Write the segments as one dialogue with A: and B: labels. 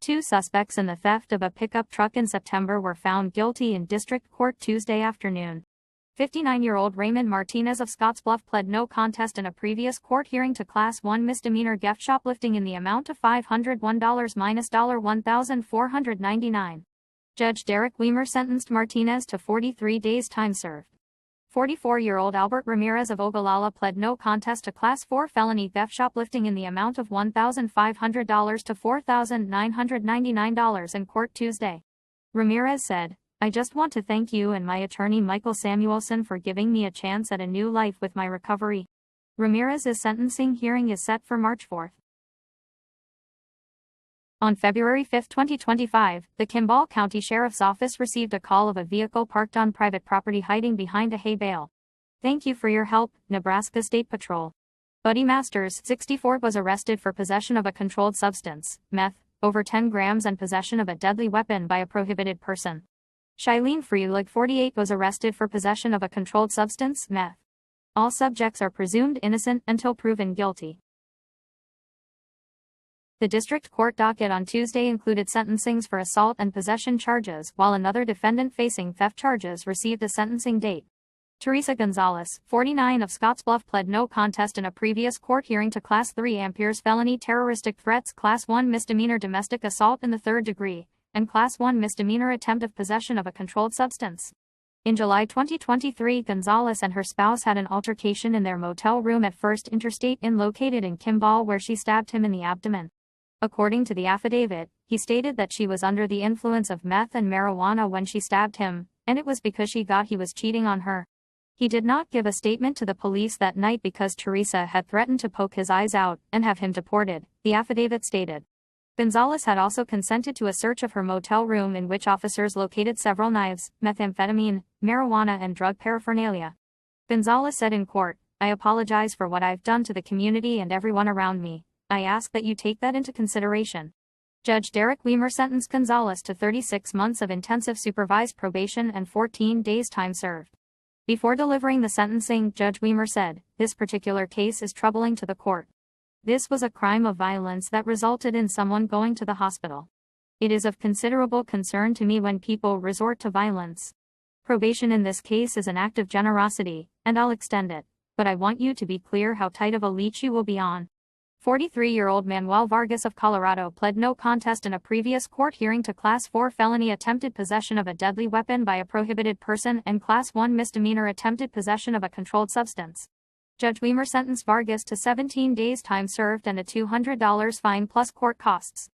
A: Two suspects in the theft of a pickup truck in September were found guilty in district court Tuesday afternoon. 59-year-old Raymond Martinez of Scottsbluff pled no contest in a previous court hearing to Class 1 misdemeanor theft shoplifting in the amount of $501 minus $1,499. Judge Derek Weimer sentenced Martinez to 43 days time served. 44-year-old Albert Ramirez of Ogallala pled no contest to Class 4 felony theft shoplifting in the amount of $1,500 to $4,999 in court Tuesday. Ramirez said, "I just want to thank you and my attorney Michael Samuelson for giving me a chance at a new life with my recovery." Ramirez's sentencing hearing is set for March 4. On February 5, 2025, the Kimball County Sheriff's Office received a call of a vehicle parked on private property hiding behind a hay bale. "Thank you for your help, Nebraska State Patrol." Buddy Masters, 64, was arrested for possession of a controlled substance, meth, over 10 grams, and possession of a deadly weapon by a prohibited person. Shailene Freelig, 48, was arrested for possession of a controlled substance, meth. All subjects are presumed innocent until proven guilty. The district court docket on Tuesday included sentencings for assault and possession charges, while another defendant facing theft charges received a sentencing date. Teresa Gonzalez, 49, of Scottsbluff pled no contest in a previous court hearing to Class 3 Ampere's felony terroristic threats, Class 1 misdemeanor domestic assault in the third degree, and Class 1 misdemeanor attempt of possession of a controlled substance. In July 2023, Gonzalez and her spouse had an altercation in their motel room at First Interstate Inn located in Kimball, where she stabbed him in the abdomen. According to the affidavit, he stated that she was under the influence of meth and marijuana when she stabbed him, and it was because she thought he was cheating on her. He did not give a statement to the police that night because Teresa had threatened to poke his eyes out and have him deported, the affidavit stated. Gonzalez had also consented to a search of her motel room in which officers located several knives, methamphetamine, marijuana, and drug paraphernalia. Gonzalez said in court, "I apologize for what I've done to the community and everyone around me. I ask that you take that into consideration." Judge Derek Weimer sentenced Gonzalez to 36 months of intensive supervised probation and 14 days time served. Before delivering the sentencing, Judge Weimer said, "This particular case is troubling to the court. This was a crime of violence that resulted in someone going to the hospital. It is of considerable concern to me when people resort to violence. Probation in this case is an act of generosity, and I'll extend it, but I want you to be clear how tight of a leash you will be on." 43-year-old Manuel Vargas of Colorado pled no contest in a previous court hearing to Class 4 felony attempted possession of a deadly weapon by a prohibited person and Class 1 misdemeanor attempted possession of a controlled substance. Judge Weimer sentenced Vargas to 17 days time served and a $200 fine plus court costs.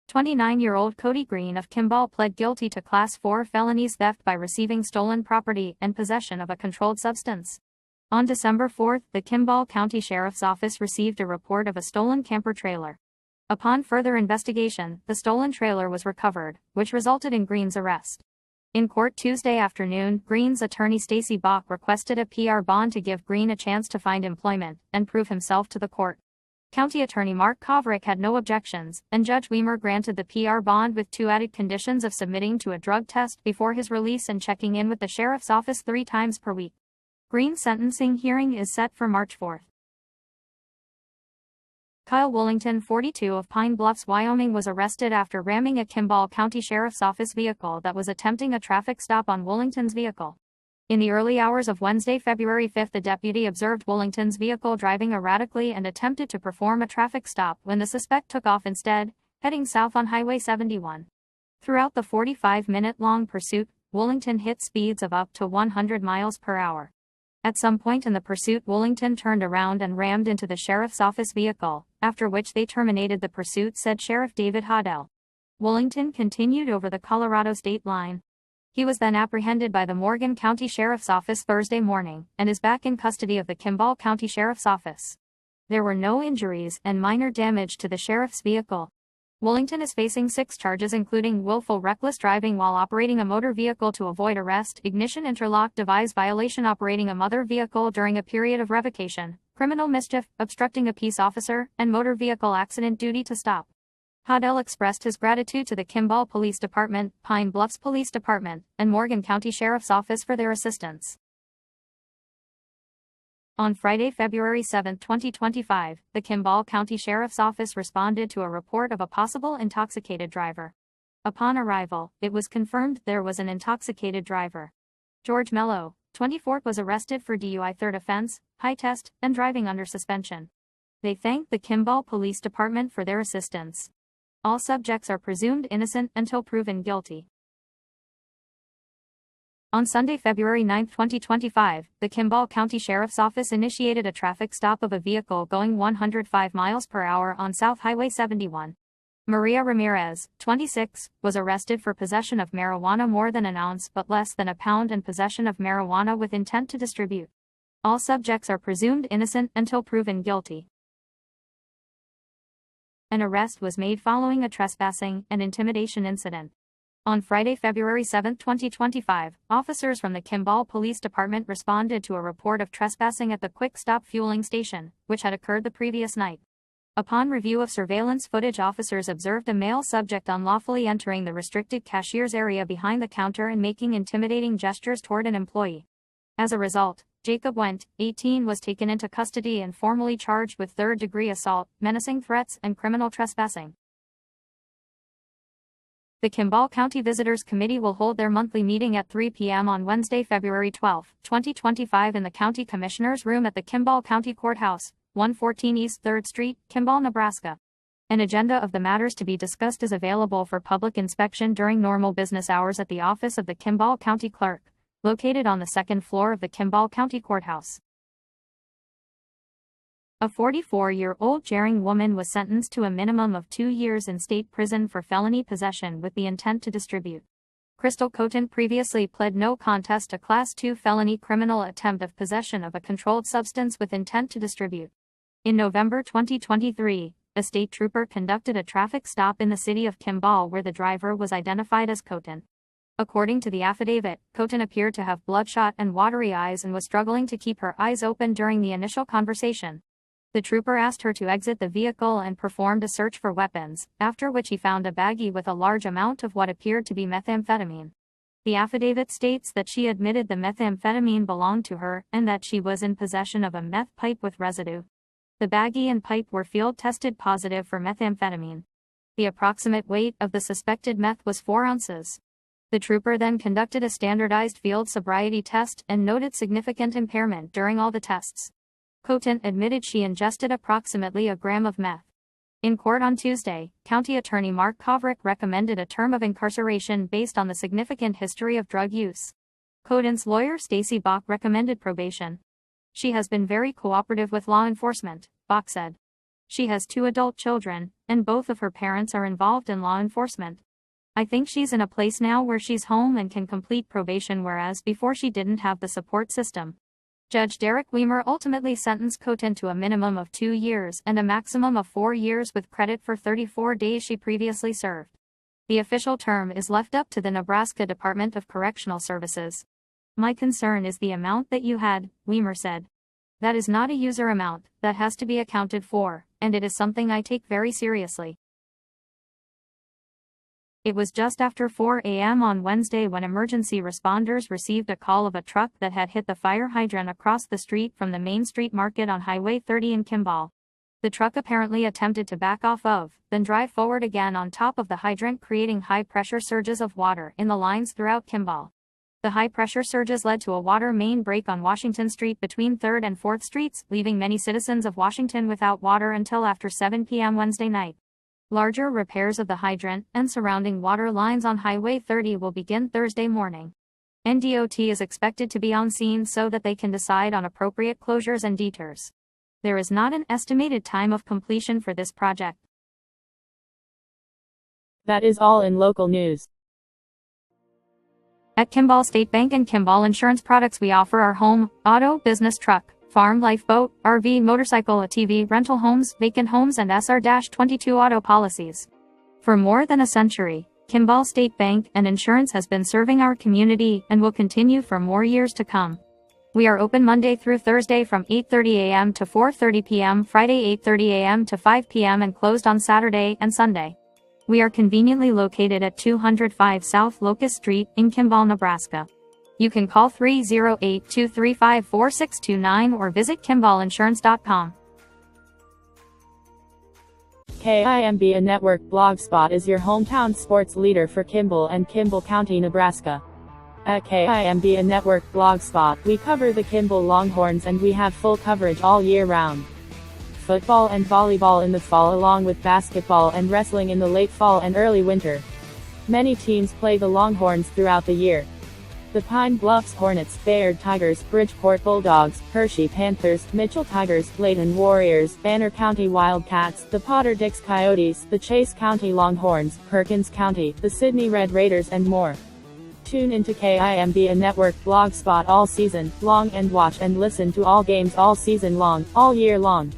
A: 29-year-old Cody Green of Kimball pled guilty to Class 4 felonies theft by receiving stolen property and possession of a controlled substance. On December 4, the Kimball County Sheriff's Office received a report of a stolen camper trailer. Upon further investigation, the stolen trailer was recovered, which resulted in Green's arrest. In court Tuesday afternoon, Green's attorney Stacey Bach requested a PR bond to give Green a chance to find employment and prove himself to the court. County Attorney Mark Kovrick had no objections, and Judge Weimer granted the PR bond with two added conditions of submitting to a drug test before his release and checking in with the sheriff's office 3 times per week. Green's sentencing hearing is set for March 4. Kyle Wollington, 42, of Pine Bluffs, Wyoming, was arrested after ramming a Kimball County Sheriff's Office vehicle that was attempting a traffic stop on Wollington's vehicle. In the early hours of Wednesday, February 5, the deputy observed Wollington's vehicle driving erratically and attempted to perform a traffic stop when the suspect took off instead, heading south on Highway 71. Throughout the 45-minute-long pursuit, Wollington hit speeds of up to 100 miles per hour. At some point in the pursuit, Wollington turned around and rammed into the sheriff's office vehicle, after which they terminated the pursuit, said Sheriff David Hoddell. Wollington continued over the Colorado state line. He was then apprehended by the Morgan County Sheriff's Office Thursday morning, and is back in custody of the Kimball County Sheriff's Office. There were no injuries and minor damage to the sheriff's vehicle. Wollington is facing 6 charges including willful reckless driving while operating a motor vehicle to avoid arrest, ignition interlock device violation, operating a motor vehicle during a period of revocation, criminal mischief, obstructing a peace officer, and motor vehicle accident duty to stop. Hodel expressed his gratitude to the Kimball Police Department, Pine Bluffs Police Department, and Morgan County Sheriff's Office for their assistance. On Friday, February 7, 2025, the Kimball County Sheriff's Office responded to a report of a possible intoxicated driver. Upon arrival, it was confirmed there was an intoxicated driver. George Mello, 24, was arrested for DUI third offense, high test, and driving under suspension. They thanked the Kimball Police Department for their assistance. All subjects are presumed innocent until proven guilty. On Sunday, February 9, 2025, the Kimball County Sheriff's Office initiated a traffic stop of a vehicle going 105 miles per hour on South Highway 71. Maria Ramirez, 26, was arrested for possession of marijuana more than an ounce but less than a pound and possession of marijuana with intent to distribute. All subjects are presumed innocent until proven guilty. An arrest was made following a trespassing and intimidation incident. On Friday, February 7, 2025, officers from the Kimball Police Department responded to a report of trespassing at the Quick Stop fueling station, which had occurred the previous night. Upon review of surveillance footage, officers observed a male subject unlawfully entering the restricted cashier's area behind the counter and making intimidating gestures toward an employee. As a result, Jacob Wendt, 18, was taken into custody and formally charged with third-degree assault, menacing threats, and criminal trespassing. The Kimball County Visitors Committee will hold their monthly meeting at 3 p.m. on Wednesday, February 12, 2025 in the County Commissioner's Room at the Kimball County Courthouse, 114 East 3rd Street, Kimball, Nebraska. An agenda of the matters to be discussed is available for public inspection during normal business hours at the office of the Kimball County Clerk, located on the second floor of the Kimball County Courthouse. A 44-year-old Gering woman was sentenced to a minimum of 2 years in state prison for felony possession with the intent to distribute. Crystal Coton previously pled no contest to Class 2 felony criminal attempt of possession of a controlled substance with intent to distribute. In November 2023, a state trooper conducted a traffic stop in the city of Kimball where the driver was identified as Coton. According to the affidavit, Coton appeared to have bloodshot and watery eyes and was struggling to keep her eyes open during the initial conversation. The trooper asked her to exit the vehicle and performed a search for weapons, after which he found a baggie with a large amount of what appeared to be methamphetamine. The affidavit states that she admitted the methamphetamine belonged to her and that she was in possession of a meth pipe with residue. The baggie and pipe were field tested positive for methamphetamine. The approximate weight of the suspected meth was 4 ounces. The trooper then conducted a standardized field sobriety test and noted significant impairment during all the tests. Coton admitted she ingested approximately a gram of meth. In court on Tuesday, County Attorney Mark Kovrick recommended a term of incarceration based on the significant history of drug use. Coton's lawyer Stacy Bach recommended probation. She has been very cooperative with law enforcement, Bach said. She has 2 adult children, and both of her parents are involved in law enforcement. I think she's in a place now where she's home and can complete probation, whereas before she didn't have the support system. Judge Derek Weimer ultimately sentenced Coton to a minimum of 2 years and a maximum of 4 years with credit for 34 days she previously served. The official term is left up to the Nebraska Department of Correctional Services. My concern is the amount that you had, Weimer said. That is not a user amount, that has to be accounted for, and it is something I take very seriously. It was just after 4 a.m. on Wednesday when emergency responders received a call of a truck that had hit the fire hydrant across the street from the Main Street Market on Highway 30 in Kimball. The truck apparently attempted to back off of, then drive forward again on top of the hydrant, creating high-pressure surges of water in the lines throughout Kimball. The high-pressure surges led to a water main break on Washington Street between 3rd and 4th Streets, leaving many citizens of Washington without water until after 7 p.m. Wednesday night. Larger repairs of the hydrant and surrounding water lines on Highway 30 will begin Thursday morning. NDOT is expected to be on scene so that they can decide on appropriate closures and detours. There is not an estimated time of completion for this project.
B: That is all in local news.
A: At Kimball State Bank and Kimball Insurance Products, we offer our home, auto, business, truck, farm, lifeboat, RV, motorcycle, ATV, rental homes, vacant homes, and SR-22 auto policies. For more than a century, Kimball State Bank and Insurance has been serving our community and will continue for more years to come. We are open Monday through Thursday from 8:30 a.m. to 4:30 p.m., Friday 8:30 a.m. to 5 p.m., and closed on Saturday and Sunday. We are conveniently located at 205 South Locust Street in Kimball, Nebraska. You can call 308-235-4629 or visit KimballInsurance.com.
B: KIMB Network Blogspot is your hometown sports leader for Kimball and Kimball County, Nebraska. At KIMB Network Blogspot, we cover the Kimball Longhorns and we have full coverage all year round. Football and volleyball in the fall along with basketball and wrestling in the late fall and early winter. Many teams play the Longhorns throughout the year. The Pine Bluffs Hornets, Bayard Tigers, Bridgeport Bulldogs, Hershey Panthers, Mitchell Tigers, Layton Warriors, Banner County Wildcats, the Potter Dix Coyotes, the Chase County Longhorns, Perkins County, the Sydney Red Raiders and more. Tune into KIMB Network Blogspot all season long and watch and listen to all games all season long, all year long.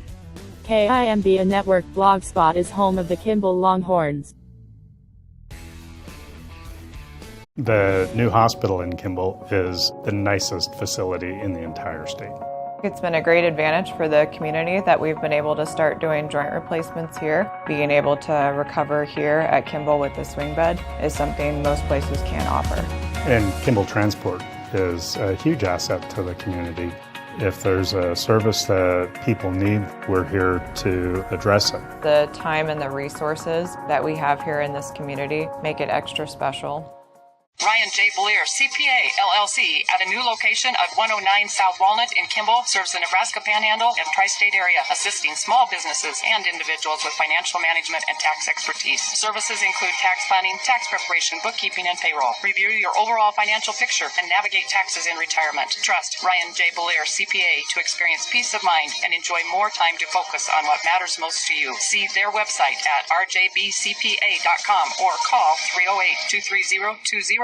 B: KIMB Network Blogspot is home of the Kimball Longhorns.
C: The new hospital in Kimball is the nicest facility in the entire state.
D: It's been a great advantage for the community that we've been able to start doing joint replacements here. Being able to recover here at Kimball with the swing bed is something most places can't offer.
C: And Kimball Transport is a huge asset to the community. If there's a service that people need, we're here to address it.
D: The time and the resources that we have here in this community make it extra special.
E: Ryan J. Belier, CPA, LLC, at a new location at 109 South Walnut in Kimball, serves the Nebraska Panhandle and Tri-State area, assisting small businesses and individuals with financial management and tax expertise. Services include tax planning, tax preparation, bookkeeping, and payroll. Review your overall financial picture and navigate taxes in retirement. Trust Ryan J. Belier, CPA, to experience peace of mind and enjoy more time to focus on what matters most to you. See their website at rjbcpa.com or call 308-230-2063.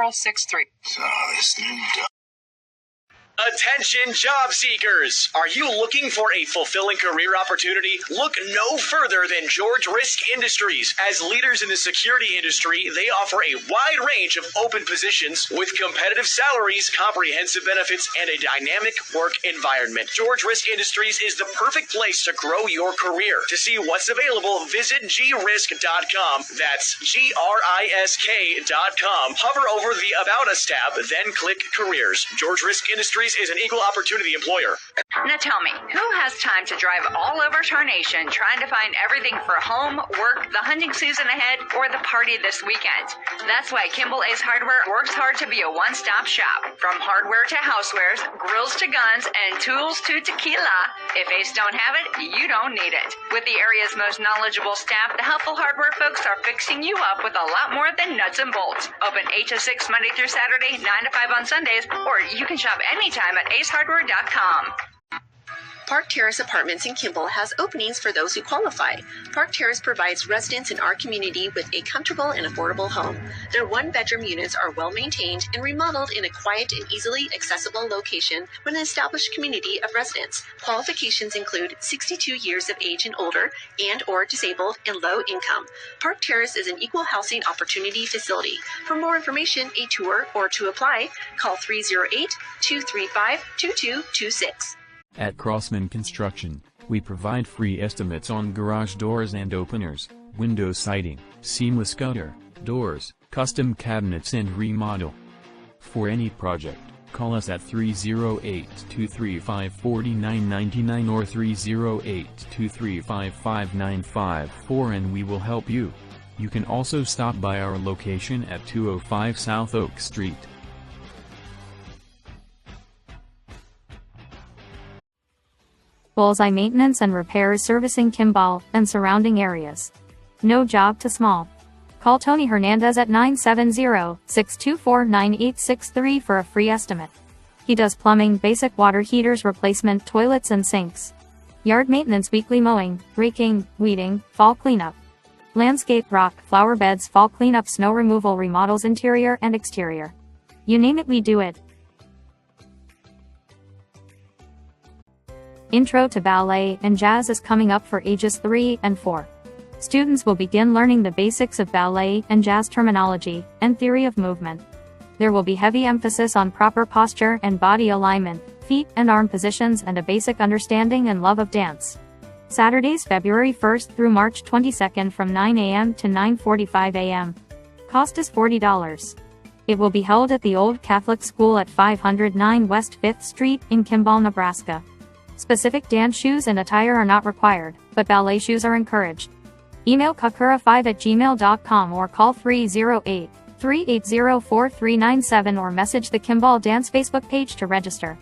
F: Attention job seekers! Are you looking for a fulfilling career opportunity? Look no further than George Risk Industries. As leaders in the security industry, they offer a wide range of open positions with competitive salaries, comprehensive benefits, and a dynamic work environment. George Risk Industries is the perfect place to grow your career. To see what's available, visit grisk.com. That's GRISK.com. Hover over the About Us tab, then click Careers. George Risk Industries is an equal opportunity employer.
G: Now tell me, who has time to drive all over Tarnation trying to find everything for home, work, the hunting season ahead, or the party this weekend? That's why Kimball Ace Hardware works hard to be a one-stop shop. From hardware to housewares, grills to guns, and tools to tequila, if Ace don't have it, you don't need it. With the area's most knowledgeable staff, the helpful hardware folks are fixing you up with a lot more than nuts and bolts. Open 8 to 6 Monday through Saturday, 9 to 5 on Sundays, or you can shop anytime at acehardware.com.
H: Park Terrace Apartments in Kimball has openings for those who qualify. Park Terrace provides residents in our community with a comfortable and affordable home. Their one-bedroom units are well-maintained and remodeled in a quiet and easily accessible location with an established community of residents. Qualifications include 62 years of age and older and or disabled and low income. Park Terrace is an equal housing opportunity facility. For more information, a tour, or to apply, call 308-235-2226.
I: At Crossman Construction, we provide free estimates on garage doors and openers, window siding, seamless gutter, doors, custom cabinets and remodel. For any project, call us at 308-235-4999 or 308-235-5954 and we will help you. You can also stop by our location at 205 South Oak Street.
A: Bullseye Maintenance and Repairs servicing Kimball and surrounding areas. No job too small. Call Tony Hernandez at 970-624-9863 for a free estimate. He does plumbing, basic water heaters replacement, toilets and sinks. Yard maintenance, weekly mowing, raking, weeding, fall cleanup. Landscape, rock, flower beds, fall cleanup, snow removal, remodels, interior and exterior. You name it, we do it. Intro to Ballet and Jazz is coming up for ages 3 and 4. Students will begin learning the basics of ballet and jazz terminology and theory of movement. There will be heavy emphasis on proper posture and body alignment, feet and arm positions, and a basic understanding and love of dance. Saturdays, February 1st through March 22nd from 9 a.m. to 9:45 a.m. Cost is $40. It will be held at the Old Catholic School at 509 West 5th Street in Kimball, Nebraska. Specific dance shoes and attire are not required, but ballet shoes are encouraged. Email kakura5@gmail.com or call 308-380-4397 or message the Kimball Dance Facebook page to register.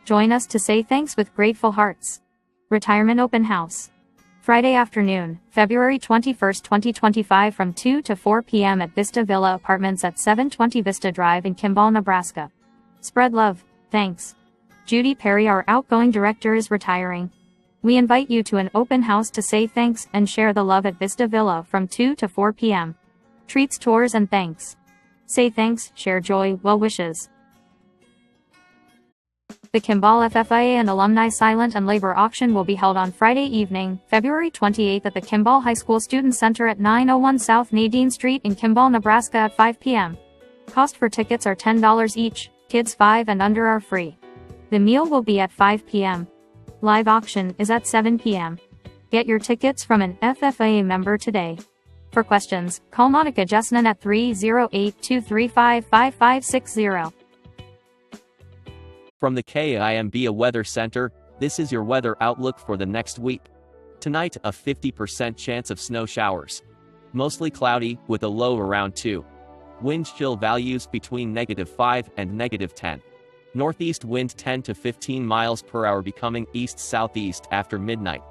A: Join us to say thanks with grateful hearts. Retirement Open House. Friday afternoon, February 21, 2025 from 2 to 4 p.m. at Vista Villa Apartments at 720 Vista Drive in Kimball, Nebraska. Spread love, thanks. Judy Perry, our outgoing director, is retiring. We invite you to an open house to say thanks and share the love at Vista Villa from 2 to 4 p.m. Treats, tours, and thanks. Say thanks, share joy, well wishes. The Kimball FFIA and Alumni Silent and Labor Auction will be held on Friday evening, February 28 at the Kimball High School Student Center at 901 South Nadine Street in Kimball, Nebraska at 5 p.m. Cost for tickets are $10 each, kids 5 and under are free. The meal will be at 5 p.m. Live auction is at 7 p.m. Get your tickets from an FFIA member today. For questions, call Monica Jesnan at 308-235-5560.
J: From the KIMB Weather Center, this is your weather outlook for the next week. Tonight, a 50% chance of snow showers. Mostly cloudy, with a low around 2. Wind chill values between -5 and -10. Northeast wind 10 to 15 miles per hour becoming east-southeast after midnight.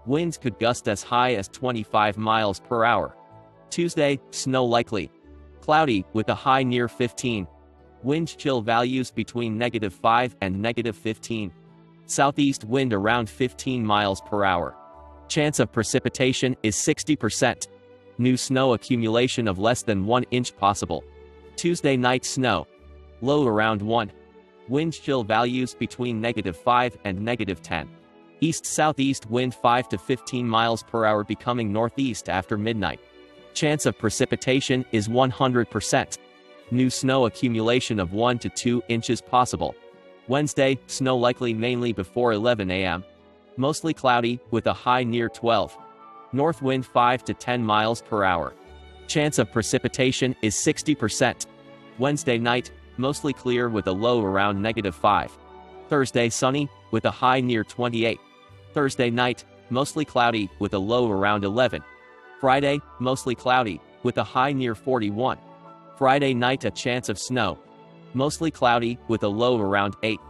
J: Winds could gust as high as 25 miles per hour. Tuesday, snow likely. Cloudy, with a high near 15. Wind chill values between -5 and -15. Southeast wind around 15 miles per hour. Chance of precipitation is 60%. New snow accumulation of less than 1 inch possible. Tuesday night snow. Low around 1. Wind chill values between -5 and -10. East-southeast wind 5 to 15 miles per hour becoming northeast after midnight. Chance of precipitation is 100%. New snow accumulation of 1 to 2 inches possible. Wednesday, snow likely mainly before 11 a.m. Mostly cloudy, with a high near 12. North wind 5 to 10 miles per hour. Chance of precipitation is 60%. Wednesday night, mostly clear with a low around -5. Thursday sunny, with a high near 28. Thursday night, mostly cloudy, with a low around 11. Friday, mostly cloudy, with a high near 41. Friday night a chance of snow. Mostly cloudy, with a low around 8.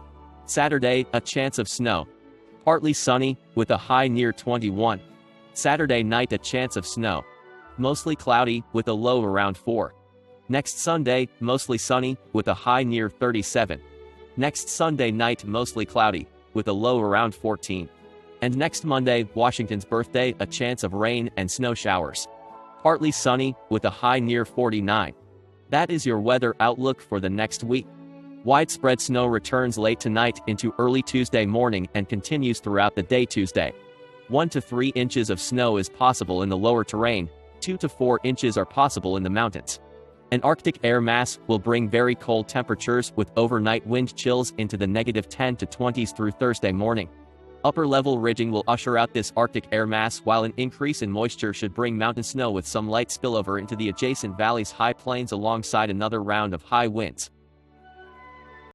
J: Saturday, a chance of snow. Partly sunny, with a high near 21. Saturday night a chance of snow. Mostly cloudy, with a low around 4. Next Sunday, mostly sunny, with a high near 37. Next Sunday night mostly cloudy, with a low around 14. And next Monday, Washington's birthday, a chance of rain and snow showers. Partly sunny, with a high near 49. That is your weather outlook for the next week. Widespread snow returns late tonight into early Tuesday morning and continues throughout the day Tuesday. 1 to 3 inches of snow is possible in the lower terrain, 2 to 4 inches are possible in the mountains. An Arctic air mass will bring very cold temperatures with overnight wind chills into the -10 to 20s through Thursday morning. Upper-level ridging will usher out this Arctic air mass, while an increase in moisture should bring mountain snow with some light spillover into the adjacent valley's high plains alongside another round of high winds.